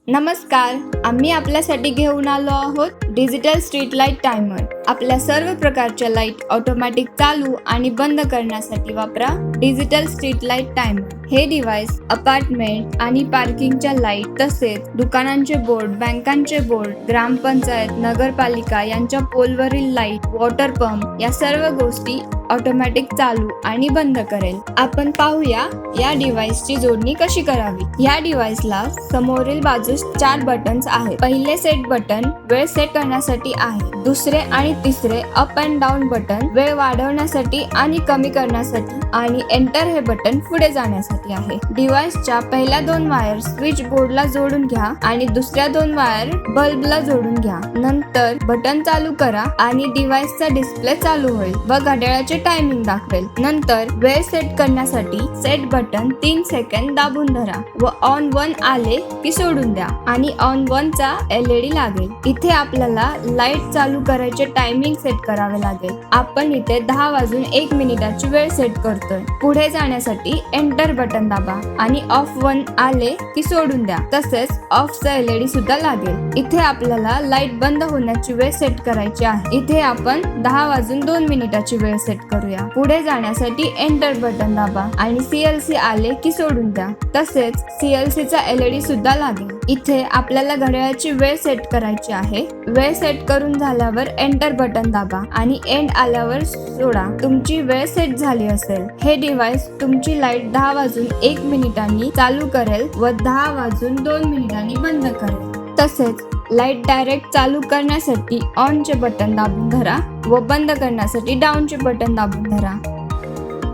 नमस्कार, आम्ही आपल्यासाठी घेऊन आलो आहोत डिजिटल स्ट्रीट लाईट टायमर. आपल्या सर्व प्रकारच्या लाईट ऑटोमॅटिक चालू आणि बंद करण्यासाठी वापरा डिजिटल स्ट्रीट लाईट टायमर. हे डिव्हाइस अपार्टमेंट आणि पार्किंगच्या लाईट, तसेच दुकानांचे बोर्ड, बँकांचे बोर्ड, ग्रामपंचायत, नगरपालिका यांच्या पोलवरील लाईट, वॉटर पंप या सर्व गोष्टी ऑटोमॅटिक चालू आणि बंद करेल. आपण पाहूया या डिव्हाइसची जोडणी कशी करावी. या डिव्हाइसला समोरील बाजूस 4 बटन्स आहेत. पहिले सेट बटन वेळ सेट करण्यासाठी आहे. दुसरे आणि तिसरे अप अँड डाऊन बटन वेळ वाढवण्यासाठी आणि कमी करण्यासाठी, आणि एंटर हे बटन पुढे जाण्यासाठी आहे. डिव्हाइसच्या पहिल्या 2 वायर स्विच बोर्डला जोडून घ्या आणि दुसऱ्या 2 वायर बल्बला जोडून घ्या. नंतर बटन चालू करा आणि डिव्हाइसचा डिस्प्ले चालू होईल व घड्याळाचे टायमिंग दाखवेल. नंतर वेळ सेट करण्यासाठी सेट बटन 3 सेकंद दाबून धरा व ऑन 1 आले की सोडून द्या आणि ऑन 1 चा LED लागेल. इथे आपल्याला लाईट चालू करायचे टायमिंग सेट करावे लागेल. आपण इथे 10 वाजून 1 मिनिटाची वेळ सेट करतोय. पुढे जाण्यासाठी एंटर बटन दाबा आणि ऑफ 1 आले की सोडून द्या. तसेच ऑफचा LED सुद्धा लागेल. इथे आपल्याला लाईट बंद होण्याची वेळ सेट करायची आहे. इथे आपण 10 वाजून 2 मिनिटाची वेळ सेट करूया. पुढे जाण्यासाठी एंटर बटन दाबा आणि CLC आले की सोडून द्या. तसेच CLC चा LED सुद्धा लागेल. इथे आपल्याला घड्याळाची वेळ सेट करायची आहे. वेळ सेट करून झाल्यावर एंटर बटन दाबा आणि एंड आल्यावर सोडा. तुमची वेळ सेट झाली असेल. हे डिव्हाइस तुमची लाईट 10 वाजून 1 मिनिटांनी चालू करेल व 10 वाजून 2 मिनिटांनी बंद करेल. तसेच लाईट डायरेक्ट चालू करण्यासाठी ऑनचे बटन दाबून धरा व बंद करण्यासाठी डाऊनचे बटन दाबून धरा.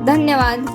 धन्यवाद.